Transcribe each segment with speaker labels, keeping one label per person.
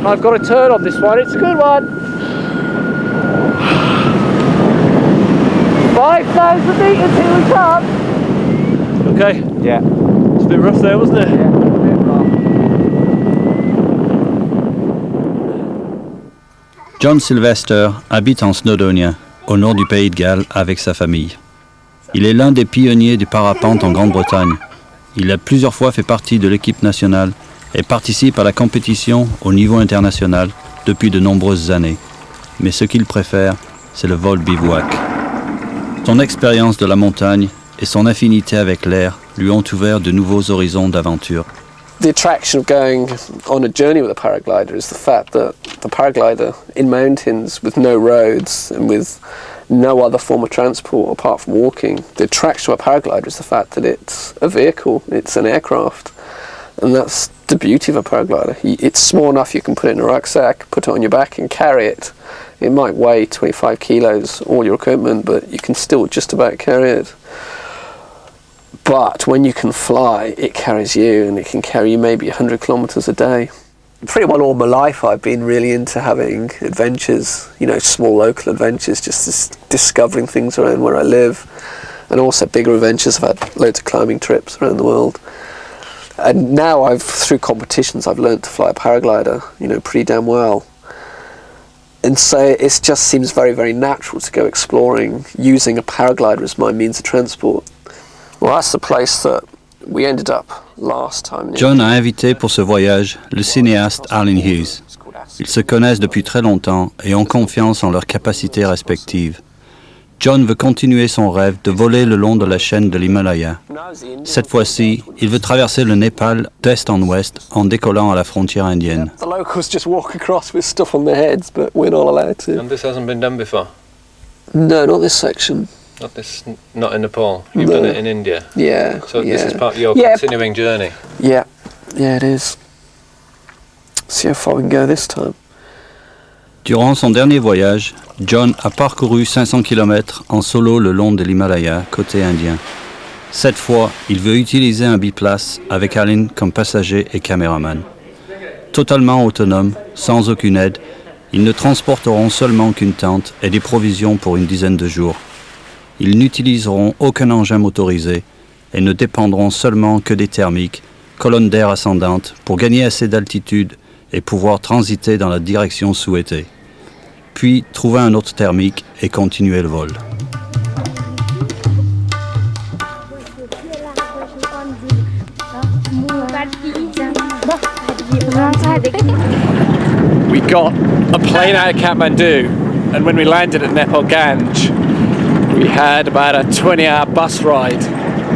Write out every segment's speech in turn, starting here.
Speaker 1: I've got a turn on this one. It's a good one. 5,000 metres, here we come.
Speaker 2: Okay.
Speaker 1: Yeah.
Speaker 2: It's a bit rough there, wasn't it?
Speaker 1: Yeah, a bit rough.
Speaker 3: John Sylvester habite en Snowdonia, au nord du pays de Galles, avec sa famille. Il est l'un des pionniers du parapente en Grande-Bretagne. Il a plusieurs fois fait partie de l'équipe nationale et participe à la compétition au niveau international depuis de nombreuses années. Mais ce qu'il préfère, c'est le vol bivouac. Son expérience de la montagne et son affinité avec l'air lui ont ouvert de nouveaux horizons d'aventure.
Speaker 4: The attraction of going on a journey with a paraglider is the fact that the paraglider in mountains with no roads and with no other form of transport apart from walking, the attraction of a paraglider is the fact that it's a vehicle, it's an aircraft, and that's the beauty of a paraglider. It's small enough you can put it in a rucksack, put it on your back and carry it. It might weigh 25 kilos, all your equipment, but you can still just about carry it. But when you can fly, it carries you, and it can carry you maybe 100 kilometres a day. Pretty well all my life I've been really into having adventures, you know, small local adventures, just discovering things around where I live, and also bigger adventures. I've had loads of climbing trips around the world. And now through competitions, I've learned to fly a paraglider, you know, pretty damn well. And so it just seems very, very natural to go exploring using a paraglider as my means of transport. Well, that's the place that we ended up last time.
Speaker 3: John a invité pour ce voyage le cinéaste Arlen Hughes. Ils se connaissent depuis très longtemps et ont confiance en leurs capacités respectives. John veut continuer son rêve de voler le long de la chaîne de l'Himalaya. Cette fois-ci, il veut traverser le Népal d'est en ouest en décollant à la frontière indienne.
Speaker 4: The locals just walk across with stuff on their heads, but we're not allowed to.
Speaker 2: And this hasn't been done before?
Speaker 4: No, not this section.
Speaker 2: Not in Nepal. You've done it in India.
Speaker 4: Yeah.
Speaker 2: So this is part of your continuing journey.
Speaker 4: Yeah, it is. See how far we can go this time.
Speaker 3: Durant son dernier voyage, John a parcouru 500 km en solo le long de l'Himalaya, côté indien. Cette fois, il veut utiliser un biplace avec Arlen comme passager et caméraman. Totalement autonome, sans aucune aide, ils ne transporteront seulement qu'une tente et des provisions pour une dizaine de jours. Ils n'utiliseront aucun engin motorisé et ne dépendront seulement que des thermiques, colonnes d'air ascendantes pour gagner assez d'altitude et pouvoir transiter dans la direction souhaitée. Puis trouver un autre thermique et continuer le vol.
Speaker 1: We got a plane out of Kathmandu, and when we landed at Nepal Ganj, we had about a 20-hour bus ride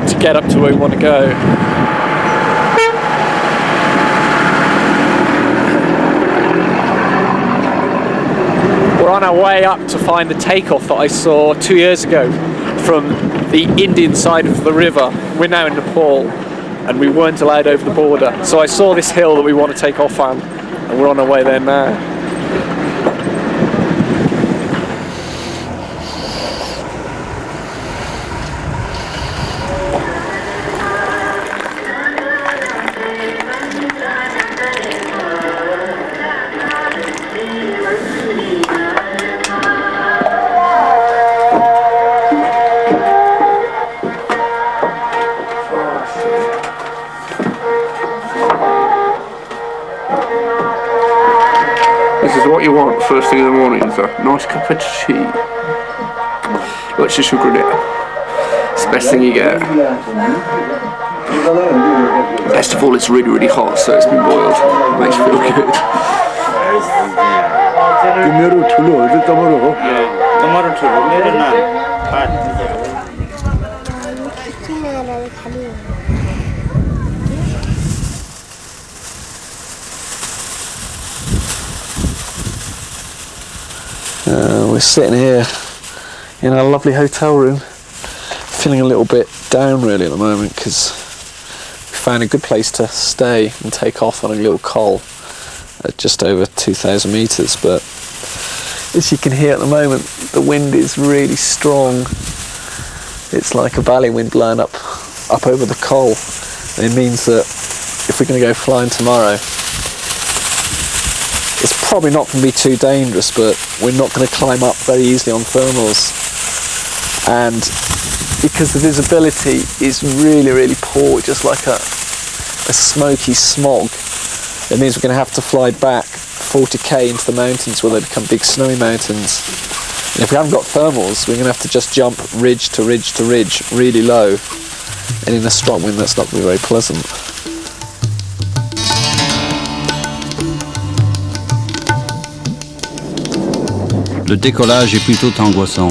Speaker 1: to get up to where we want to go. We're on our way up to find the takeoff that I saw 2 years ago from the Indian side of the river. We're now in Nepal, and we weren't allowed over the border. So I saw this hill that we want to take off on, and we're on our way there now.
Speaker 4: This is what you want first thing in the morning, is a nice cup of tea. Lots of sugar in it. It's the best thing you get. Best of all, it's really, really hot, so it's been boiled. It makes you feel good. We're sitting here in a lovely hotel room, feeling a little bit down really at the moment because we found a good place to stay and take off on a little col at just over 2,000 metres, but as you can hear at the moment, the wind is really strong. It's like a valley wind blowing up over the col. It means that if we're going to go flying tomorrow,
Speaker 1: It's probably not going to be too dangerous, but we're not going to climb up very easily on thermals. And because the visibility is really, really poor, just like a smoky smog, it means we're going to have to fly back 40k into the mountains where they become big snowy mountains. And if we haven't got thermals, we're going to have to just jump ridge to ridge to ridge really low. And in a strong wind, that's not going to be very pleasant.
Speaker 3: Le décollage est plutôt angoissant.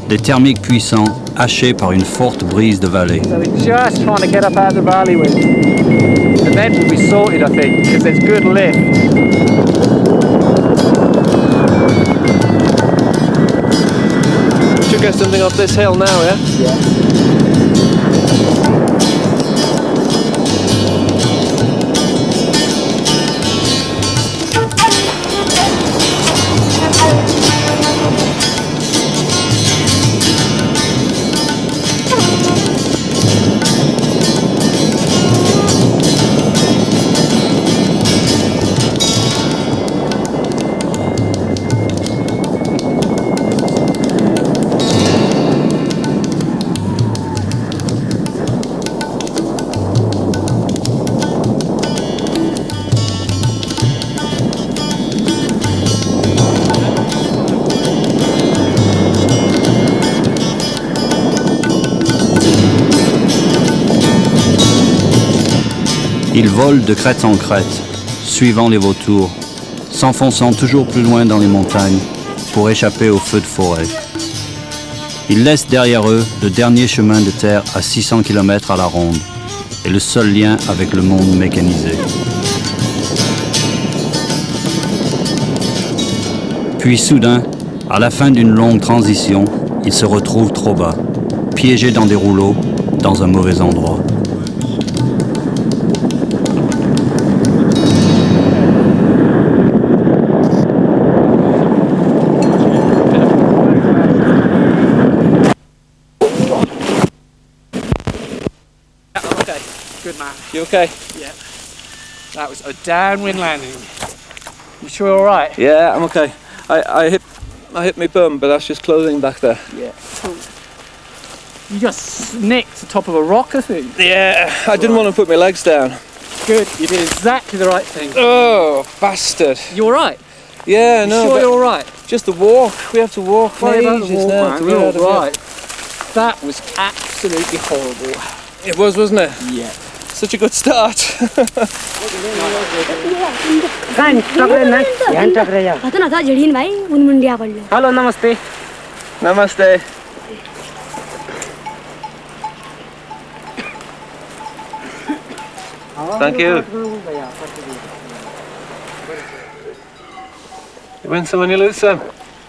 Speaker 3: Des thermiques puissants, hachés par une forte brise de vallée.
Speaker 1: So we're just trying to get up out of the valley with. And then we'll be sorted, I think, because there's good lift.
Speaker 2: Should get something off this hill now, yeah?
Speaker 1: Yeah.
Speaker 3: Ils volent de crête en crête, suivant les vautours, s'enfonçant toujours plus loin dans les montagnes pour échapper aux feux de forêt. Ils laissent derrière eux le dernier chemin de terre à 600 km à la ronde et le seul lien avec le monde mécanisé. Puis soudain, à la fin d'une longue transition, ils se retrouvent trop bas, piégés dans des rouleaux, dans un mauvais endroit.
Speaker 1: Okay, good man.
Speaker 2: You okay?
Speaker 1: Yeah. That was a downwind landing. You sure you're alright?
Speaker 2: Yeah, I'm okay. I hit my bum, but that's just clothing back there.
Speaker 1: Yeah. You just nicked the top of a rock, I think.
Speaker 2: Yeah, I didn't want to put my legs down.
Speaker 1: Good, you did exactly the right thing.
Speaker 2: Oh, bastard.
Speaker 1: You alright?
Speaker 2: Yeah,
Speaker 1: You
Speaker 2: no,
Speaker 1: sure
Speaker 2: but
Speaker 1: you're alright?
Speaker 2: just the walk. We have to walk for
Speaker 1: Worry about the
Speaker 2: ages
Speaker 1: walk,
Speaker 2: now.
Speaker 1: man.
Speaker 2: to
Speaker 1: You're
Speaker 2: get out of
Speaker 1: alright. That was absolutely horrible.
Speaker 2: here. It was, wasn't it?
Speaker 1: Yeah.
Speaker 2: Such a good start.
Speaker 1: Hello, namaste.
Speaker 2: Namaste. Thank you. You win some and you lose some.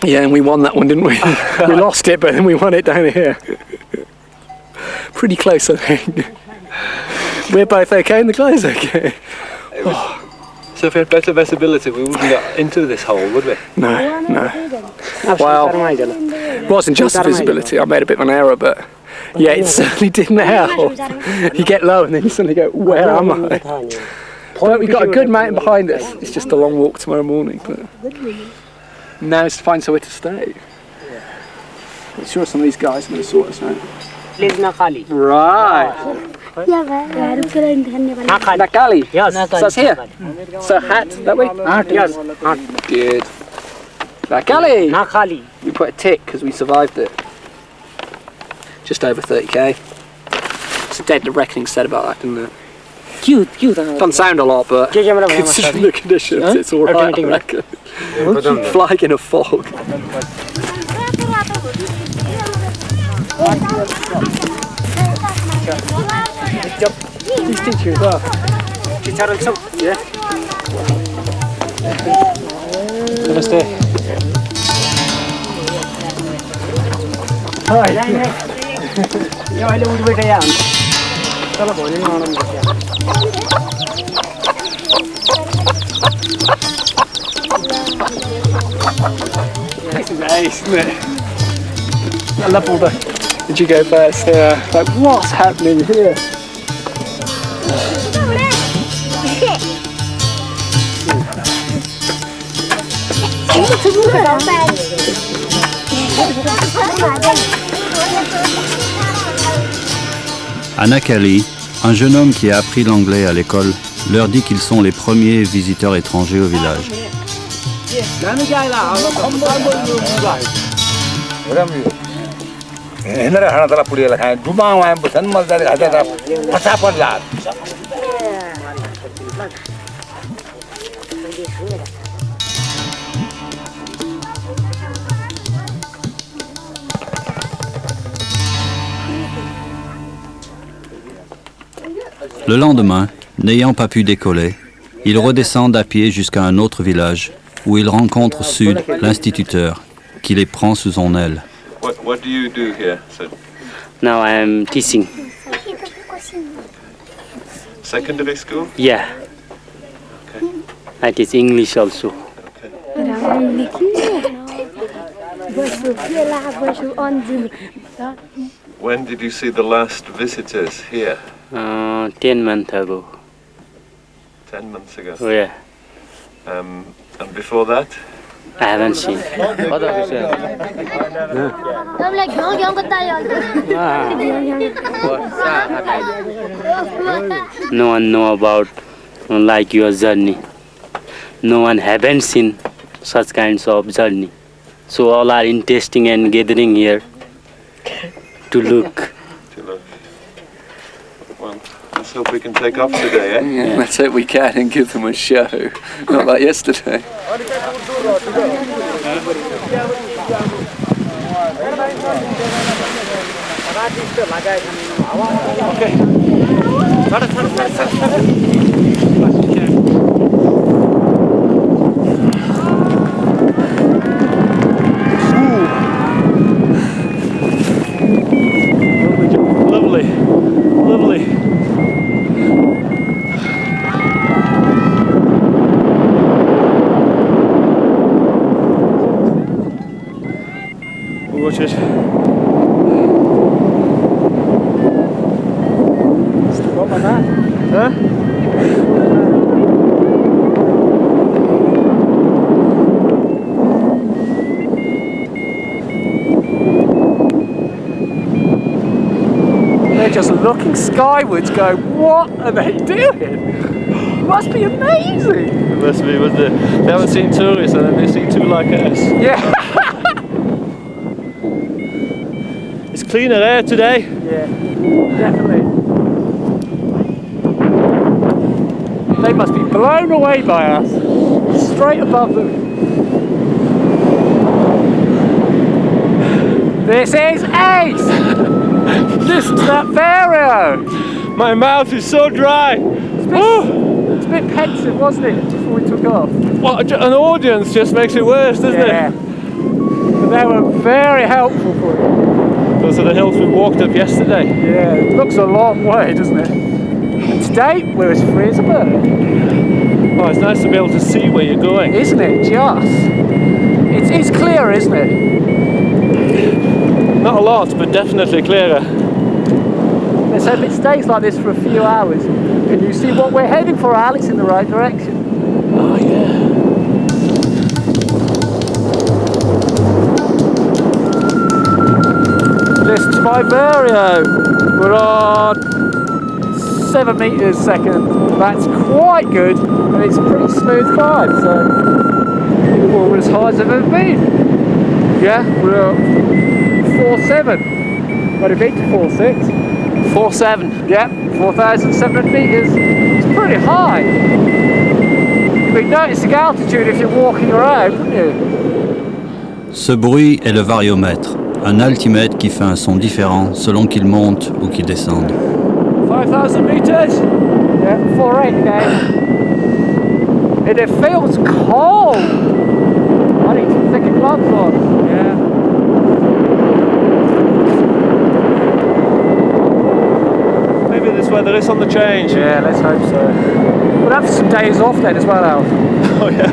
Speaker 4: Yeah, and we won that one, didn't we? We lost it, but then we won it down here. Pretty close, I think. We're both okay and the guy's okay.
Speaker 2: So if we had better visibility, we wouldn't get into this hole, would we?
Speaker 4: No, no. Well, it wasn't just the visibility. I made a bit of an error, but yeah, it certainly didn't help. You get low and then you suddenly go, where am I? But we've got a good mountain behind us. It's just a long walk tomorrow morning. But now it's to find somewhere to stay. I'm sure some of these guys are going to sort us out. Right. Nakali? Yes. So it's here. So hat, that way? Yes. Good. Nakali? We put a tick because we survived it. Just over 30k. It's a dead reckoning said about that, didn't it? Doesn't sound a lot, but considering the conditions, it's alright, I reckon. Flying in a fog. He's teaching as well. Yeah. Namaste. This is ace, isn't it? I love all the... Did you go first? Yeah. Like, what's happening here?
Speaker 3: À Nakali, un jeune homme qui a appris l'anglais à l'école leur dit qu'ils sont les premiers visiteurs étrangers au village. Le lendemain, n'ayant pas pu décoller, ils redescendent à pied jusqu'à un autre village où ils rencontrent Sud, l'instituteur, qui les prend sous son aile.
Speaker 2: What do you do here? So,
Speaker 5: Now I am teaching.
Speaker 2: secondary school?
Speaker 5: Yeah. I teach English also.
Speaker 2: When did you see the last visitors here?
Speaker 5: 10 months ago.
Speaker 2: 10 months ago.
Speaker 5: Oh, yeah.
Speaker 2: And before that?
Speaker 5: I haven't seen. No one know about like your journey. No one haven't seen such kinds of journey. So all are interesting and gathering here to look.
Speaker 2: Well, let's hope we can take off today, eh?
Speaker 4: Yeah, let's hope we can and give them a show. Not like yesterday.
Speaker 1: Lovely, lovely. Watch it. Still got my map. Huh? They're just looking skywards going, what are they doing? Must be amazing.
Speaker 2: It must be, wasn't it? They haven't seen tourists and then they see two like us.
Speaker 1: Yeah.
Speaker 2: It's cleaner air today.
Speaker 1: Yeah, definitely. They must be blown away by us. Straight above them. This is ace! Listen to that Vario!
Speaker 2: My mouth is so dry.
Speaker 1: It's a bit pensive, wasn't it, before we took off?
Speaker 2: Well, an audience just makes it worse, doesn't
Speaker 1: Yeah. But they were very helpful for you.
Speaker 2: Those are the hills we walked up yesterday.
Speaker 1: Yeah, it looks a long way, doesn't it? And today, we're as free as a bird.
Speaker 2: Oh, it's nice to be able to see where you're going.
Speaker 1: Isn't it, just? It's clear, isn't it?
Speaker 2: Not a lot, but definitely clearer.
Speaker 1: Let's hope it stays like this for a few hours. Can you see what we're heading for, Al? It's in the right direction.
Speaker 2: Oh, yeah.
Speaker 1: Listen to my Vario. We're on 7 meters a second. That's quite good, and it's a pretty smooth climb, so we're as high as I've ever been. Yeah, we're at 4.7. Might have been to 4.6.
Speaker 5: 4-7.
Speaker 1: Yeah, 4,700 meters. It's pretty high. You'd be noticing altitude if you're walking around, wouldn't you?
Speaker 3: Ce bruit est le variomètre, un altimètre qui fait un son différent selon qu'il monte ou qu'il descende.
Speaker 1: 5,000 meters. Yeah, 4.8 again. And it feels cold. I need to thicken gloves on. Yeah.
Speaker 2: Maybe this weather is on the change.
Speaker 1: Yeah, let's hope so. We'll have some days off then as well, Al.
Speaker 2: Oh, yeah.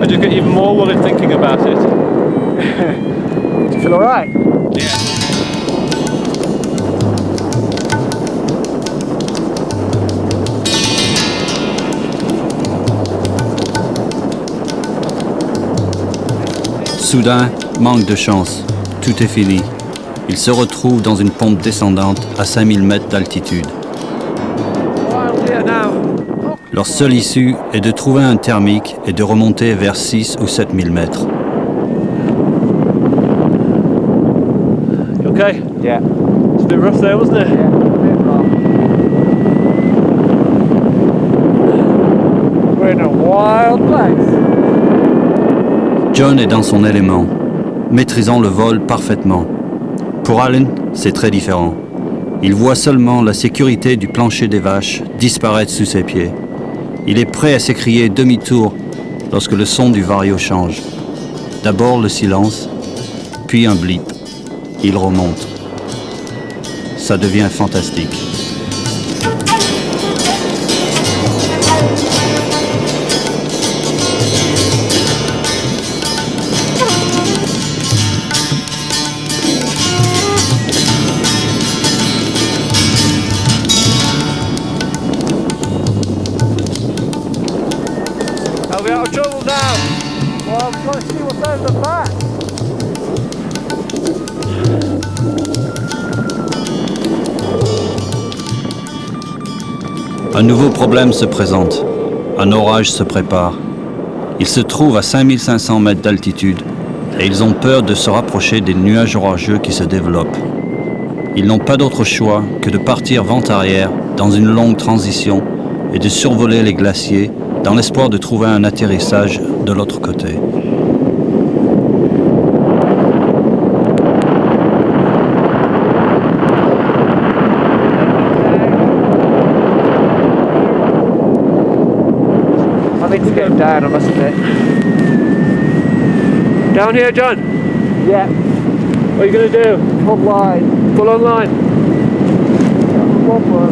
Speaker 2: I just get even more worried thinking about it.
Speaker 1: Do you feel alright?
Speaker 2: Yeah.
Speaker 3: Soudain, manque de chance. Tout est fini. Il se retrouve dans une pente descendante à 5000 mètres d'altitude. Leur seule issue est de trouver un thermique et de remonter vers 6 ou 7000 mètres.
Speaker 2: You okay?
Speaker 1: Yeah.
Speaker 2: It's a bit rough there, wasn't it?
Speaker 1: We're in a wild place.
Speaker 3: John est dans son élément, maîtrisant le vol parfaitement. Pour Alan, c'est très différent. Il voit seulement la sécurité du plancher des vaches disparaître sous ses pieds. Il est prêt à s'écrier demi-tour lorsque le son du vario change. D'abord le silence, puis un blip. Il remonte. Ça devient fantastique.
Speaker 1: Are we out of trouble now? Well, I'm trying to see what's over the back.
Speaker 3: Un nouveau problème se présente. Un orage se prépare. Ils se trouvent à 5500 mètres d'altitude et ils ont peur de se rapprocher des nuages orageux qui se développent. Ils n'ont pas d'autre choix que de partir vent arrière dans une longue transition et de survoler les glaciers dans l'espoir de trouver un atterrissage de l'autre côté.
Speaker 1: I need to get him down, I must admit.
Speaker 2: Down here, John.
Speaker 1: Yeah,
Speaker 2: What are you going to do?
Speaker 1: pull line.
Speaker 2: Pull on line.
Speaker 1: One more.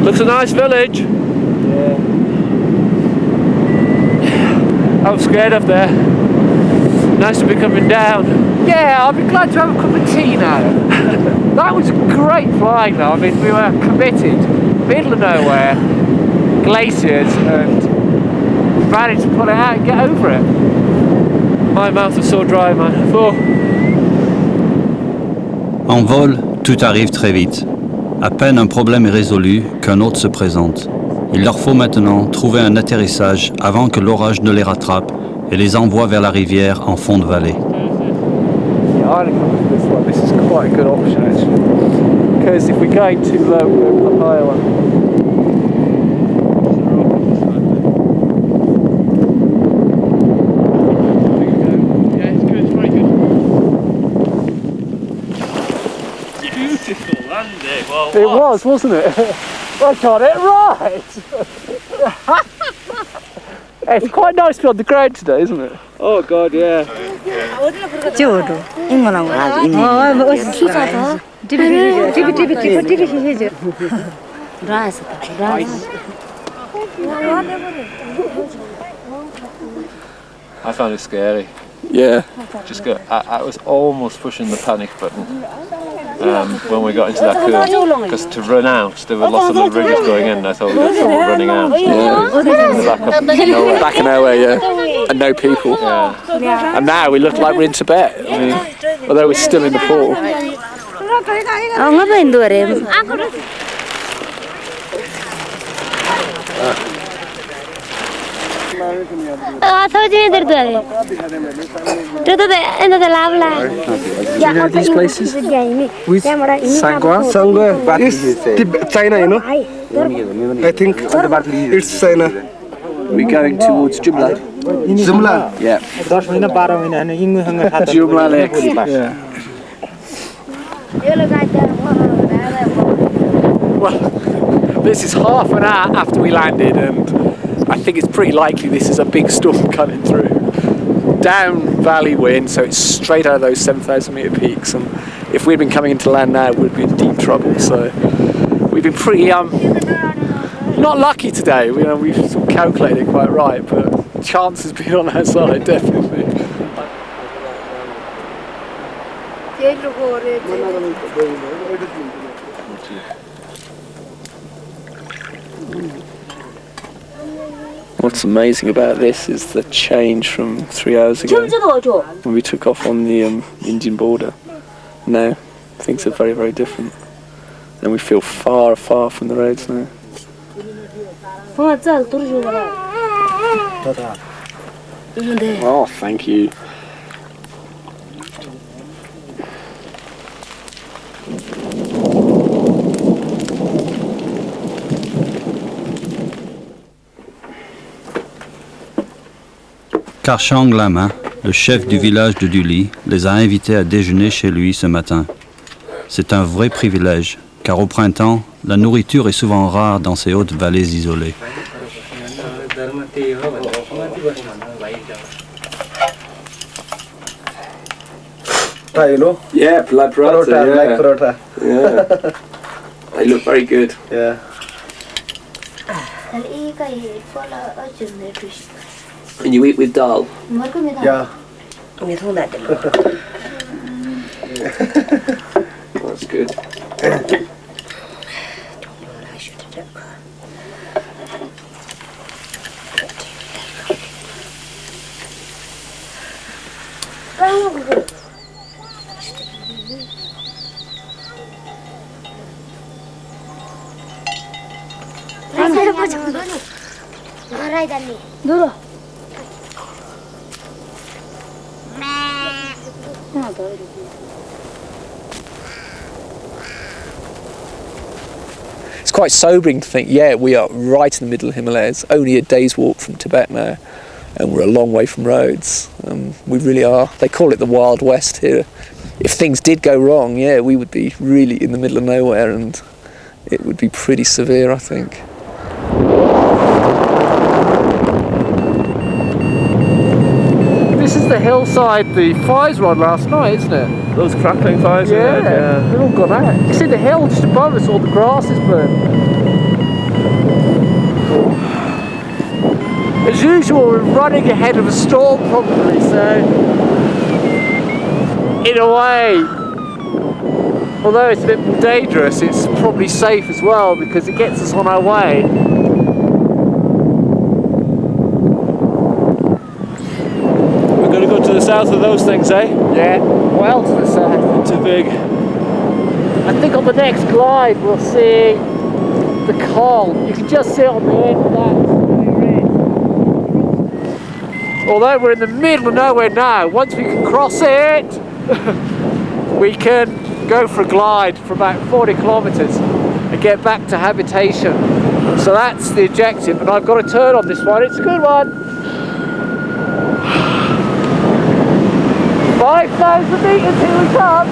Speaker 2: Looks a nice village.
Speaker 1: Yeah.
Speaker 2: I'm scared up there. Nice to be coming down.
Speaker 1: Yeah, I'll be glad to have a cup of tea now. That was great flying though. I mean, we were committed. Middle of nowhere, glaciers, and we managed to pull it out and get over it.
Speaker 2: My mouth is so dry, man. Oh.
Speaker 3: En vol, tout arrive très vite. À peine un problème est résolu qu'un autre se présente. Il leur faut maintenant trouver un atterrissage avant que l'orage ne les rattrape et les envoie vers la rivière en fond de vallée.
Speaker 1: Yeah, I'd come with this one. This is quite a good option actually. Because if we're going too low, we'll put higher one.
Speaker 2: Yeah, it's good. It's very good. Beautiful landing. Well,
Speaker 1: It was, wasn't it? I got it right! It's quite nice to be on the ground today, isn't it?
Speaker 2: Oh God, yeah.
Speaker 6: 저도 인문하고
Speaker 2: I found it scary.
Speaker 1: Yeah.
Speaker 2: I was almost pushing the panic button when we got into that curve, because to run out, there were lots of little ridges going in, and I thought we got trouble running out. Back up nowhere.
Speaker 1: Back in nowhere, yeah. And no people.
Speaker 2: Yeah.
Speaker 1: And now we look like we're in Tibet. I mean, although we're still in Nepal.
Speaker 6: ngapain tuh Rem?
Speaker 1: You know these places? With Sangwa?
Speaker 7: Sangwa is China, you know? I think it's China.
Speaker 4: We're going towards Jumla.
Speaker 7: Jumla?
Speaker 4: Yeah.
Speaker 1: Jumla Lake. Yeah. Well, this is half an hour after we landed, and I think it's pretty likely this is a big storm coming through. Down valley wind, so it's straight out of those 7,000 metre peaks, and if we'd been coming into land now, we'd be in deep trouble. So we've been pretty not lucky today. We've sort of calculated it quite right, but chance has been on our side, definitely.
Speaker 4: What's amazing about this is the change from 3 hours ago when we took off on the Indian border. Now things are very, very different, and we feel far, far from the roads now. Oh, thank you.
Speaker 3: Karchang Lama, le chef du village de Duli, les a invités à déjeuner chez lui ce matin. C'est un vrai privilège, car au printemps, la nourriture est souvent rare dans ces hautes vallées isolées.
Speaker 4: Yeah, blood paratha, yeah. Yeah. They look very good.
Speaker 7: Yeah.
Speaker 4: And you eat with dal?
Speaker 7: Yeah.
Speaker 4: That's good. It's quite sobering to think, yeah, we are right in the middle of the Himalayas, only a day's walk from Tibet now, and we're a long way from roads. We really are. They call it the Wild West here. If things did go wrong, yeah, we would be really in the middle of nowhere, and it would be pretty severe, I think.
Speaker 1: This is the hillside the fires were on last night, isn't it?
Speaker 2: Those crackling fires?
Speaker 1: Yeah, they're all gone out. You see the hill just above us, all the grass is burned. As usual, we're running ahead of a storm probably, so in a way, although it's a bit more dangerous, it's probably safe as well because it gets us on our way.
Speaker 2: We're going to go to the south of those things, eh?
Speaker 1: Yeah, well to the south.
Speaker 2: Too big.
Speaker 1: I think on the next glide we'll see the Col. You can just see it on the end of that. Although we're in the middle of nowhere now, once we can cross it, we can go for a glide for about 40 kilometres and get back to habitation. So that's the objective, and I've got to turn on this one. It's a good one. 5,000 metres, here we come.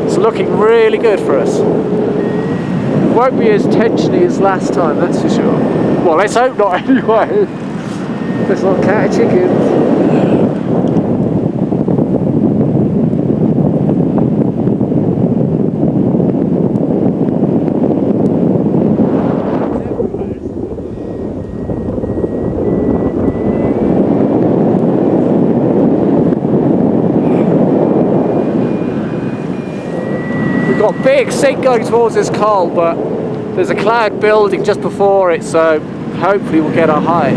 Speaker 1: It's looking really good for us. Won't be as tensiony as last time, that's for sure. Well, let's hope not anyway. Let's not catch chickens. We've got big sink going towards this Col, but there's a cloud building just before it, so hopefully we'll get our height.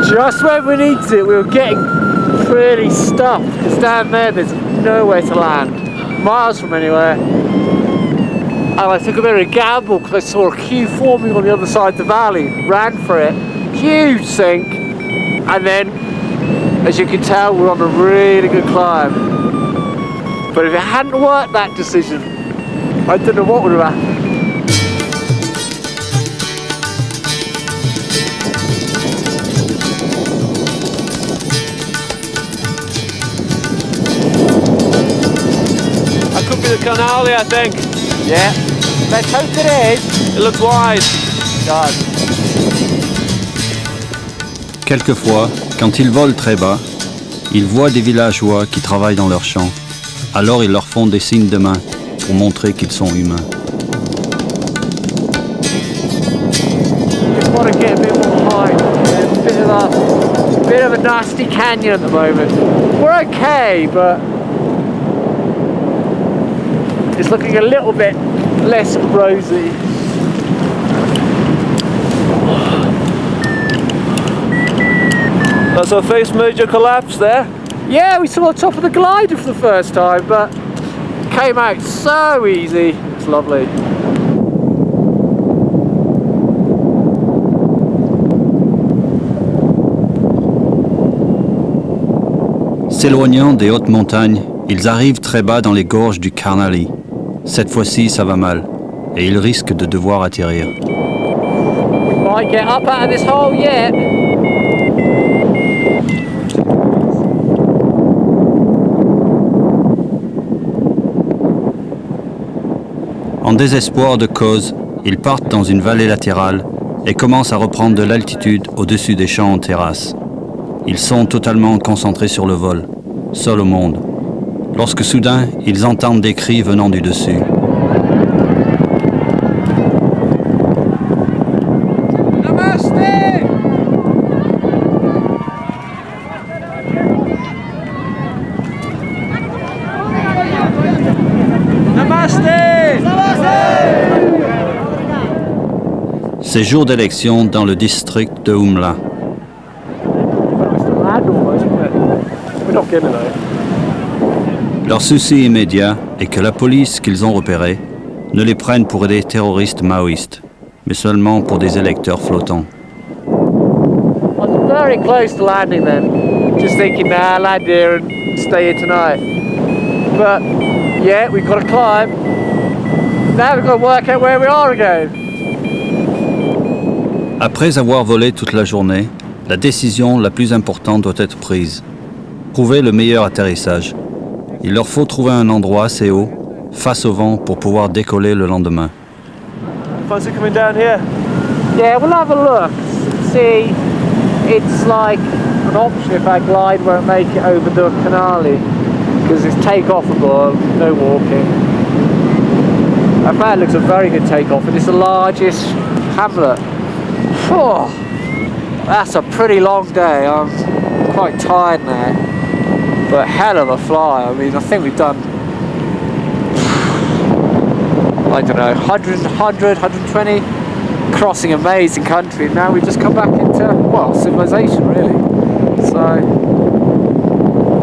Speaker 1: Just when we needed it, we were getting pretty stuffed because down there there's nowhere to land, miles from anywhere. And I took a bit of a gamble because I saw a queue forming on the other side of the valley, ran for it, huge sink, and then, as you can tell, we're on a really good climb. But if it hadn't worked, that decision, I don't know what would have happened.
Speaker 2: The Karnali, I think.
Speaker 1: Yeah, Let's hope it is. It looks wide. God.
Speaker 3: Quelquefois, quand ils volent très bas, ils voient des villageois qui travaillent dans leurs champs. Alors ils leur font des signes de main pour montrer qu'ils sont humains.
Speaker 1: Just want to get a bit more height. Yeah, bit of a nasty canyon at the moment. We're okay, but it's looking a little bit less rosy.
Speaker 2: That's our first major collapse there.
Speaker 1: Yeah, we saw the top of the glider for the first time, but it came out so easy. It's lovely.
Speaker 3: S'éloignant des hautes montagnes, ils arrivent très bas dans les gorges du Karnali. Cette fois-ci, ça va mal, et ils risquent de devoir atterrir.
Speaker 1: We might get up out of this hole yet.
Speaker 3: En désespoir de cause, ils partent dans une vallée latérale et commencent à reprendre de l'altitude au-dessus des champs en terrasse. Ils sont totalement concentrés sur le vol, seuls au monde, lorsque soudain, ils entendent des cris venant du dessus. C'est jour d'élection dans le district de Umla. Leur souci immédiat est que la police qu'ils ont repérée ne les prenne pour des terroristes maoïstes, mais seulement pour des électeurs flottants.
Speaker 1: I was very close to landing then. Just thinking, nah, land here and stay here tonight. But yeah, we've got to climb. Now we've got to work out where we are again.
Speaker 3: Après avoir volé toute la journée, la décision la plus importante doit être prise. Trouver le meilleur atterrissage. Il leur faut trouver un endroit assez haut, face au vent, pour pouvoir décoller le lendemain.
Speaker 2: Fancy coming down here?
Speaker 1: Yeah, we'll have a look. See, it's like an option if our glide won't make it over the Canali, because it's takeoffable, no walking. I found it looks a very good takeoff, and it's the largest hamlet. Phew, that's a pretty long day. I'm quite tired now, but hell of a fly. I mean, I think we've done, I don't know, 100, 120, crossing amazing country. Now we've just come back into, well, civilization really. So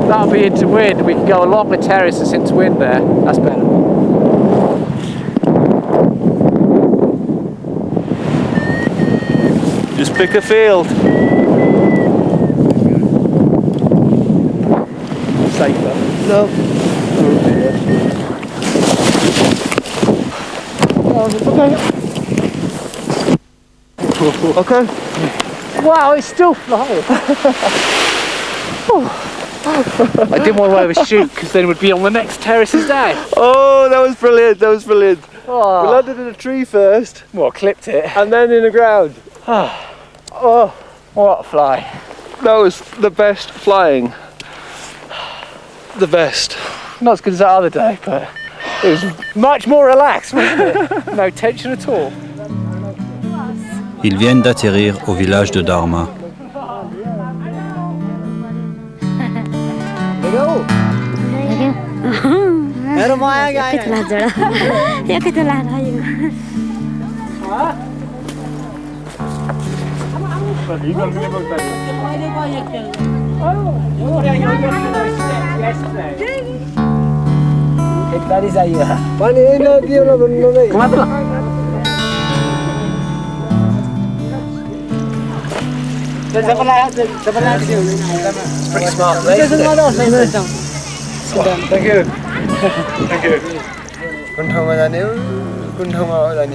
Speaker 1: that'll be into wind. We can go along the terraces into wind there. That's better.
Speaker 2: Just pick a field.
Speaker 1: Safer.
Speaker 7: No. Okay.
Speaker 1: Wow, it's still flying. I didn't want to overshoot because then we'd be on the next terraces down.
Speaker 7: Oh, that was brilliant. That was brilliant.
Speaker 1: Oh.
Speaker 7: We landed in a tree first,
Speaker 1: Well, clipped it.
Speaker 7: and then in the ground.
Speaker 1: Oh, what a fly.
Speaker 7: That was the best flying. The best.
Speaker 1: Not as good as that other day, but it was much more relaxed, wasn't it? No tension at all.
Speaker 3: Ils viennent d'atterrir au village de Dharma.
Speaker 1: Pretty smart place, isn't it?
Speaker 7: Thank you. Thank you. Kun ठाउँमा जाने हो कुन ठाउँमा जाने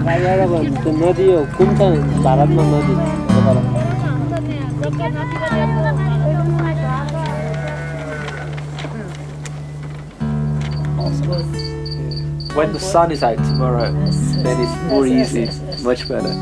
Speaker 5: नदी हो कुन त भारतमा नदी
Speaker 1: When the sun is out tomorrow, then it's more easy, much better.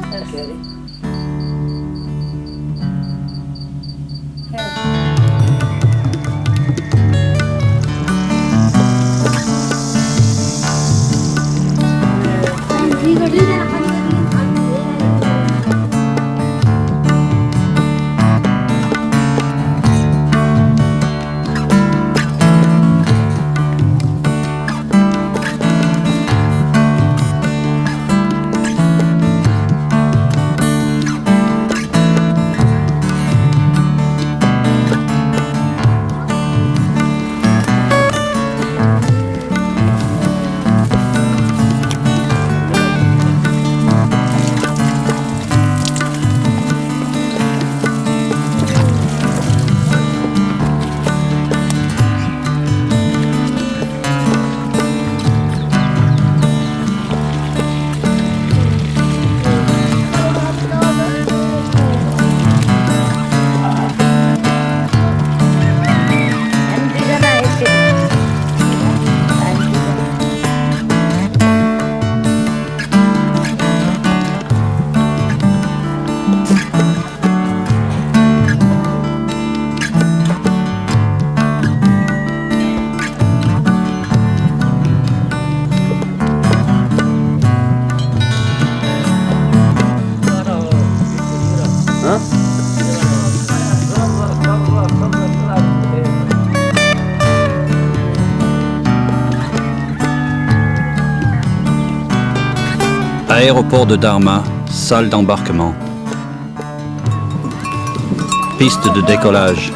Speaker 3: Aéroport de Dharma, salle d'embarquement. Piste de décollage.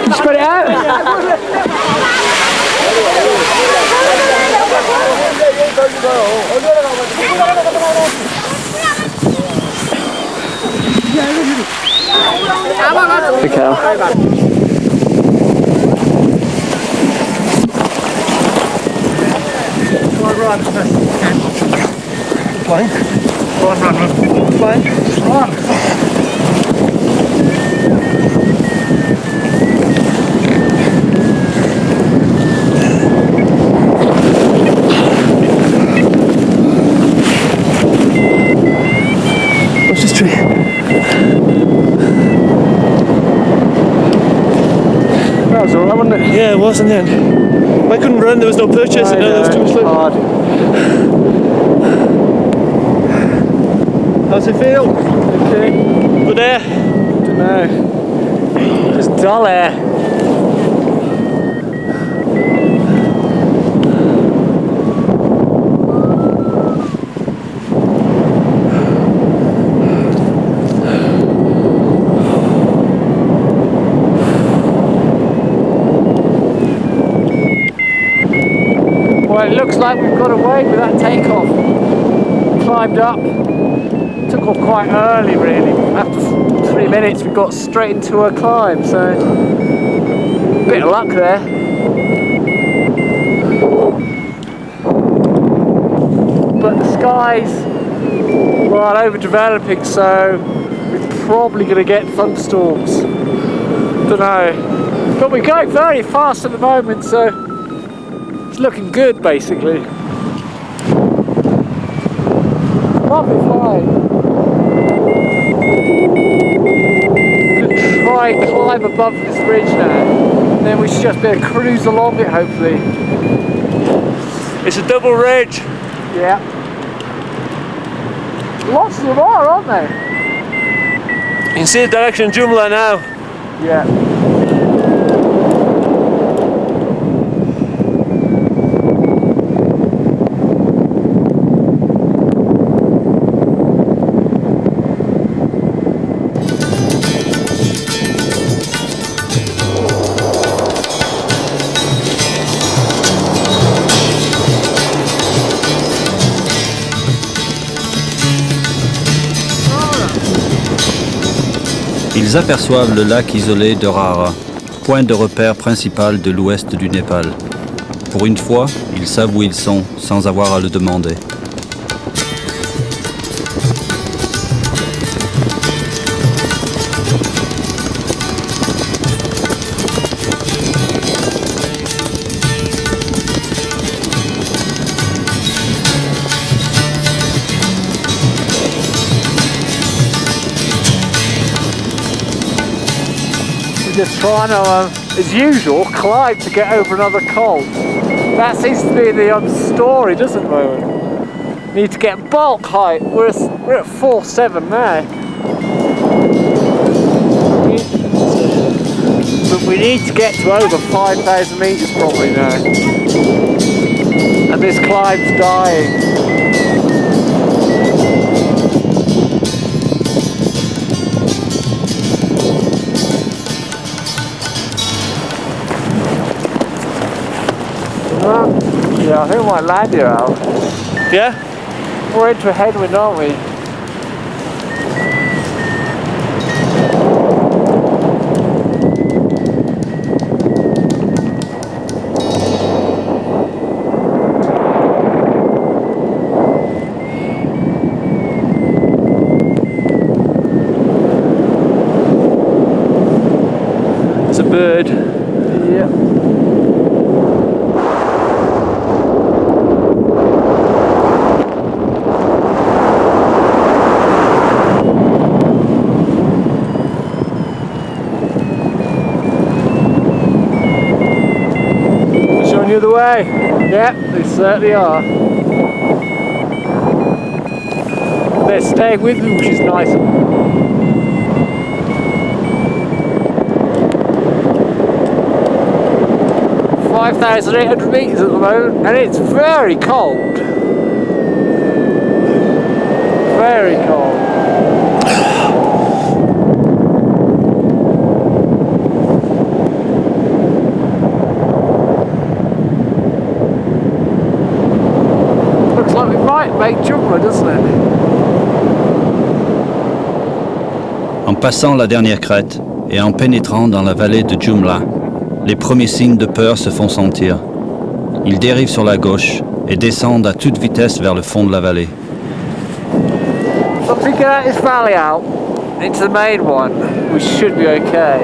Speaker 1: You spread it out?
Speaker 7: What's this tree?
Speaker 1: That was alright, wasn't it?
Speaker 7: Yeah, it was in the end. I couldn't run, there was no purchase, and there was too much
Speaker 1: hard.
Speaker 7: How's it feel?
Speaker 1: Okay.
Speaker 7: Good air?
Speaker 1: Don't know. Just dull air. Well, it looks like we've got away with that takeoff. Climbed up. Took off quite early, really. After 3 minutes, we got straight into a climb, so bit of luck there. But the skies are overdeveloping, so we're probably going to get thunderstorms. Don't know. But we're going very fast at the moment, so it's looking good, basically. Lovely flying. Try and climb above this ridge now. Then we should just be able to cruise along it, hopefully.
Speaker 7: It's a double ridge.
Speaker 1: Yeah. Lots of them are, aren't they?
Speaker 7: You can see the direction of Jumla now.
Speaker 1: Yeah.
Speaker 3: Ils aperçoivent le lac isolé de Rara, point de repère principal de l'ouest du Népal. Pour une fois, ils savent où ils sont sans avoir à le demander.
Speaker 1: Just trying to, as usual, climb to get over another col. That seems to be the story, doesn't it? Need to get bulk height. We're at 4.7 now. But we need to get to over 5,000 metres probably now. And this climb's dying. Yeah, I think we might land here, Al.
Speaker 7: Yeah?
Speaker 1: We're into a headwind, aren't we?
Speaker 7: There's a bird.
Speaker 1: Yeah.
Speaker 7: Showing you the way.
Speaker 1: Yep, they certainly are. They're staying with me, which is nice. 5,800 metres at the moment, and it's very cold. Very cold. Looks like we might make Jumla, doesn't it?
Speaker 3: En passant la dernière crête et en pénétrant dans la vallée de Jumla, les premiers signes de peur se font sentir. Ils dérivent sur la gauche et descendent à toute vitesse vers le fond de la vallée.
Speaker 1: So if we get out this valley out into the main one, we should be okay.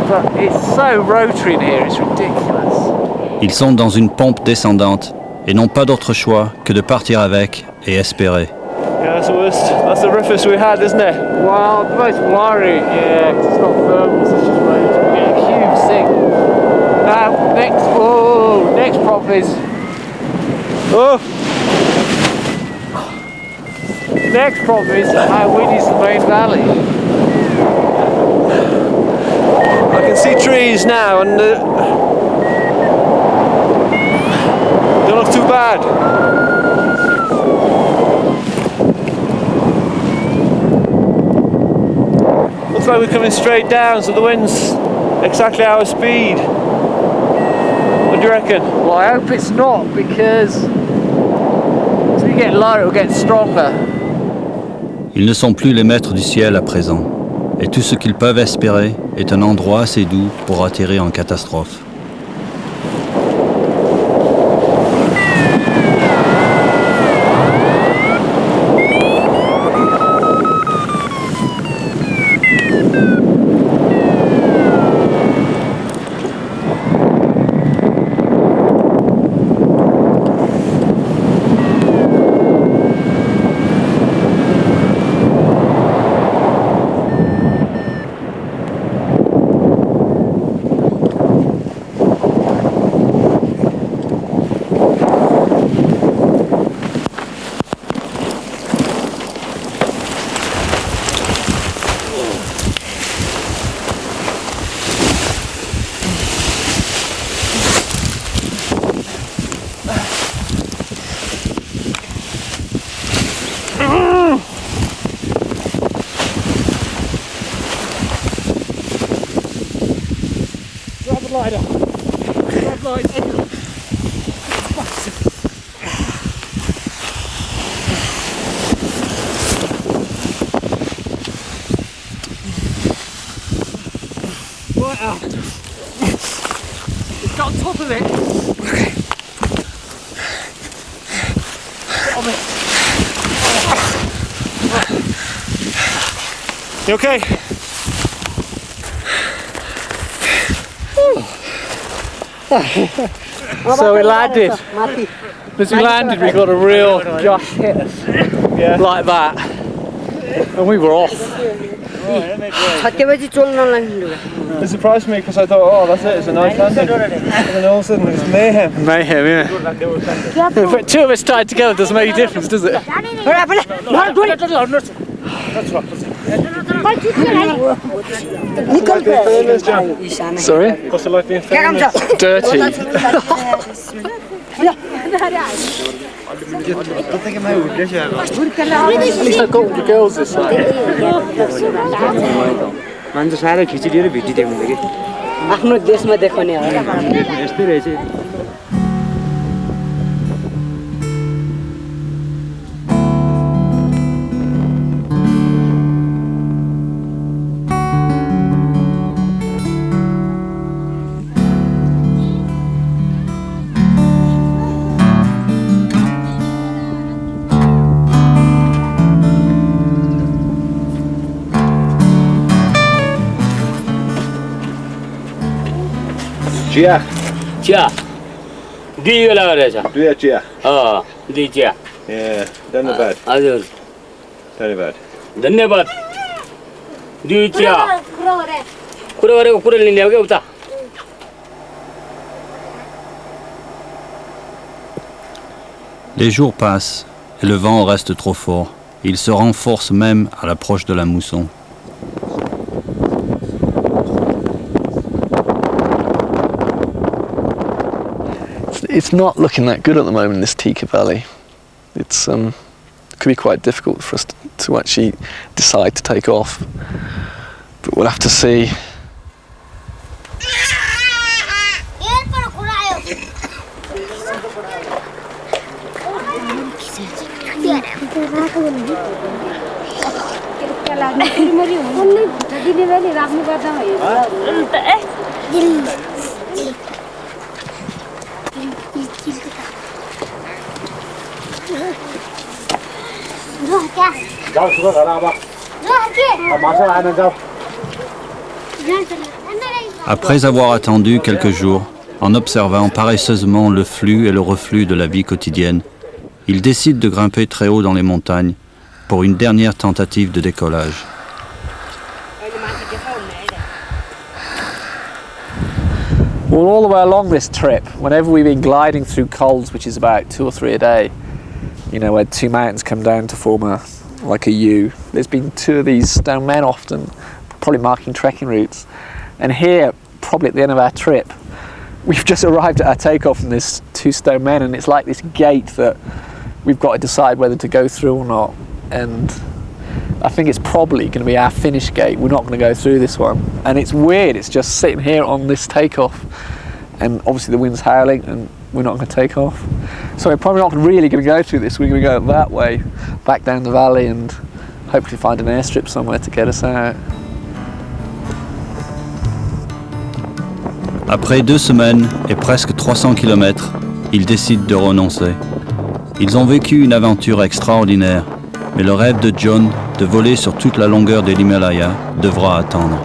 Speaker 1: But it's so rotary in here, it's ridiculous.
Speaker 3: Ils sont dans une pompe descendante et n'ont pas d'autre choix que de partir avec et espérer.
Speaker 7: Yeah, that's the worst. That's the roughest we had, isn't it?
Speaker 1: Well, the most worrying, yeah, 'cause it's not thermals, it's just rotary. We get a huge thing. Now, next problem is...
Speaker 7: Oh!
Speaker 1: Next problem is how windy is the main valley.
Speaker 7: I can see trees now and don't look too bad. Looks like we're coming straight down, so the wind's exactly our speed. What do you reckon?
Speaker 1: Well, I hope it's not, because as we get lower, it'll get stronger.
Speaker 3: Ils ne sont plus les maîtres du ciel à présent, et tout ce qu'ils peuvent espérer est un endroit assez doux pour atterrir en catastrophe.
Speaker 1: Grab the lighter. Grab the lighter. Got on top of it.
Speaker 4: Okay.
Speaker 7: You okay?
Speaker 1: So we landed. As we landed, we got a real just hit us like that, and we were off.
Speaker 7: It surprised me because I thought, oh, that's it, it's a nice landing. And then all of a sudden it was mayhem.
Speaker 1: Mayhem, yeah. But two of us tied together doesn't make a difference, does it? Sorry?
Speaker 7: What's it like being famous?
Speaker 1: Dirty. At least I got all the girls this time.
Speaker 8: आफ्नो देशमा देखाउने हो यस्तै रहेछ
Speaker 7: Chia.
Speaker 5: Chia दुई बेला गरेछ
Speaker 7: Chia.
Speaker 5: दुई chia
Speaker 7: Yeah, धन्यवाद.
Speaker 5: हजुर
Speaker 7: धन्यवाद.
Speaker 5: धन्यवाद दुई चिया कुरा गरेको कुरा लिने हो क्या उता
Speaker 3: Les jours passent et le vent reste trop fort. Il se renforce même à l'approche de la mousson.
Speaker 4: It's not looking that good at the moment in this Tika Valley. It's could be quite difficult for us to actually decide to take off, but we'll have to see.
Speaker 3: Après avoir attendu quelques jours, en observant paresseusement le flux et le reflux de la vie quotidienne, il décide de grimper très haut dans les montagnes pour une dernière tentative de décollage.
Speaker 1: Well, all the way along this trip, whenever we've been gliding through cols, which is about 2 or 3 a day, you know, where two mountains come down to form like a U, there's been two of these stone men often, probably marking trekking routes. And here, probably at the end of our trip, we've just arrived at our takeoff from this two stone men, and it's like this gate that we've got to decide whether to go through or not. And I think it's probably going to be our finish gate. We're not going to go through this one. And it's weird, it's just sitting here on this takeoff, and obviously the wind's howling and we're not going to take off. So we're probably not really going to go through this. We're going to go that way, back down the valley, and hopefully find an airstrip somewhere to get us out.
Speaker 3: Après 2 semaines et presque 300 km, ils décident de renoncer. Ils ont vécu une aventure extraordinaire, mais le rêve de John de voler sur toute la longueur de l'Himalaya devra attendre.